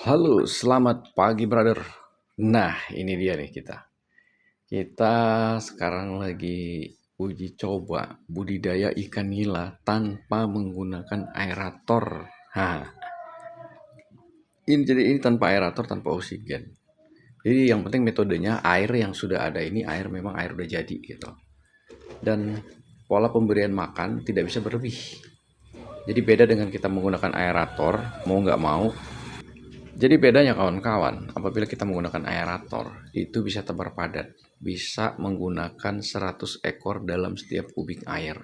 Halo, selamat pagi brother. Nah, ini dia nih kita. Kita sekarang lagi uji coba budidaya ikan nila tanpa menggunakan aerator. Nah, ini tanpa aerator, tanpa oksigen. Jadi yang penting metodenya air yang sudah ada ini memang air udah jadi gitu. Dan pola pemberian makan tidak bisa berlebih. Jadi beda dengan kita menggunakan aerator, mau nggak mau. Jadi bedanya kawan-kawan, apabila kita menggunakan aerator, itu bisa tebar padat, bisa menggunakan 100 ekor dalam setiap kubik air.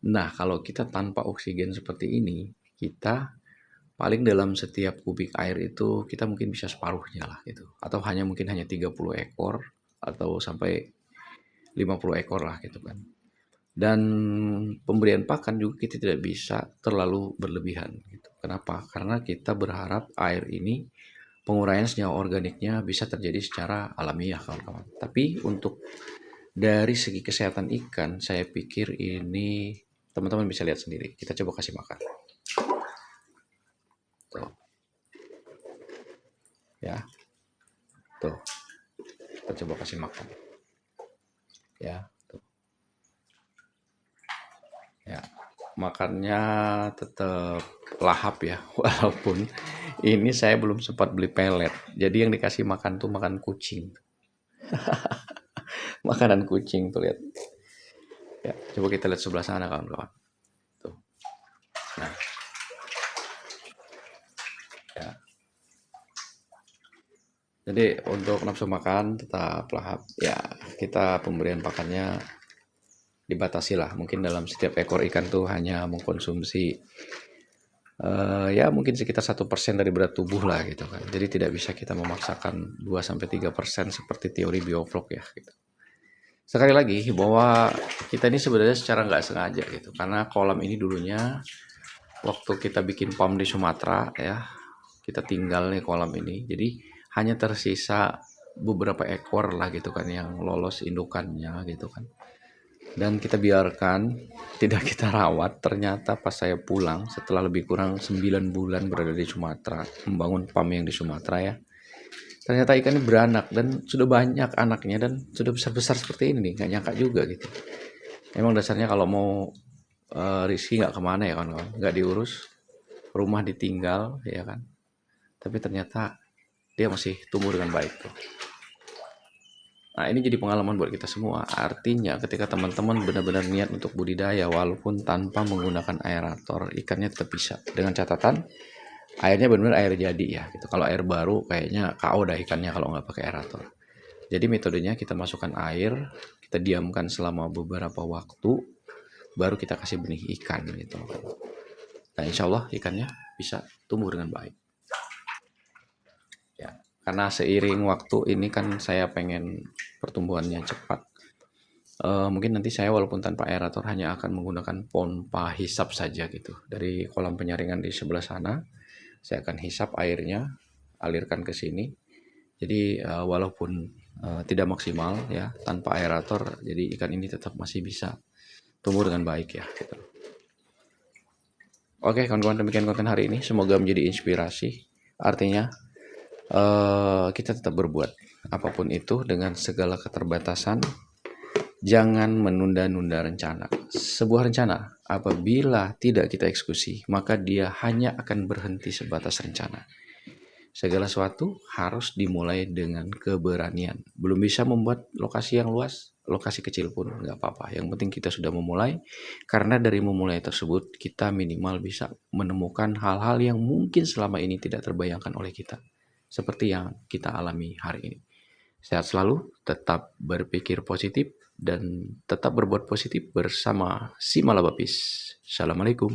Nah, kalau kita tanpa oksigen seperti ini, kita paling dalam setiap kubik air itu kita mungkin bisa separuhnya lah gitu. Atau mungkin hanya 30 ekor atau sampai 50 ekor lah gitu kan. Dan pemberian pakan juga kita tidak bisa terlalu berlebihan gitu. Kenapa? Karena kita berharap air ini penguraian senyawa organiknya bisa terjadi secara alamiah kawan-kawan. Tapi untuk dari segi kesehatan ikan, saya pikir ini teman-teman bisa lihat sendiri. Kita coba kasih makan. Tuh. Ya. Tuh. Kita coba kasih makan. Ya, tuh. Ya. Makannya tetap lahap ya, walaupun ini saya belum sempat beli pelet. Jadi yang dikasih makan tuh makan kucing. Makanan kucing tuh lihat. Ya, coba kita lihat sebelah sana kawan-kawan. Tuh. Nah, ya. Jadi untuk nafsu makan tetap lahap. Ya, kita pemberian pakannya dibatasi lah. Mungkin dalam setiap ekor ikan tuh hanya mengkonsumsi ya mungkin sekitar 1% dari berat tubuh lah gitu kan. Jadi tidak bisa kita memaksakan 2-3% seperti teori bioflok ya gitu. Sekali lagi bahwa kita ini sebenarnya secara nggak sengaja gitu. Karena kolam ini dulunya waktu kita bikin PAM di Sumatera ya, kita tinggal nih kolam ini. Jadi hanya tersisa beberapa ekor lah gitu kan yang lolos indukannya gitu kan. Dan kita biarkan, tidak kita rawat. Ternyata pas saya pulang setelah lebih kurang 9 bulan berada di Sumatera, membangun PAM yang di Sumatera ya, ternyata ikan ini beranak dan sudah banyak anaknya dan sudah besar-besar seperti ini nih. Nggak nyangka juga gitu. Emang dasarnya kalau mau rizki nggak kemana ya kawan-kawan, nggak diurus, rumah ditinggal ya kan, tapi ternyata dia masih tumbuh dengan baik tuh. Nah, ini jadi pengalaman buat kita semua. Artinya ketika teman-teman benar-benar niat untuk budidaya walaupun tanpa menggunakan aerator, ikannya tetap bisa. Dengan catatan airnya benar-benar air jadi ya gitu. Kalau air baru kayaknya KO dah ikannya kalau nggak pakai aerator. Jadi metodenya kita masukkan air, kita diamkan selama beberapa waktu, baru kita kasih benih ikan gitu. Nah, insya Allah ikannya bisa tumbuh dengan baik. Ya, karena seiring waktu ini kan saya pengen pertumbuhannya cepat. Mungkin nanti saya walaupun tanpa aerator hanya akan menggunakan pompa hisap saja gitu. Dari kolam penyaringan di sebelah sana, saya akan hisap airnya, alirkan ke sini. Jadi walaupun tidak maksimal ya tanpa aerator, jadi ikan ini tetap masih bisa tumbuh dengan baik ya gitu. Oke kawan-kawan, demikian konten hari ini. Semoga menjadi inspirasi. Artinya kita tetap berbuat apapun itu dengan segala keterbatasan. Jangan menunda-nunda rencana. Sebuah rencana apabila tidak kita eksekusi, maka dia hanya akan berhenti sebatas rencana. Segala sesuatu harus dimulai dengan keberanian. Belum bisa membuat lokasi yang luas, lokasi kecil pun nggak apa-apa. Yang penting kita sudah memulai, karena dari memulai tersebut kita minimal bisa menemukan hal-hal yang mungkin selama ini tidak terbayangkan oleh kita. Seperti yang kita alami hari ini. Sehat selalu, tetap berpikir positif, dan tetap berbuat positif bersama si Malabapis. Assalamualaikum.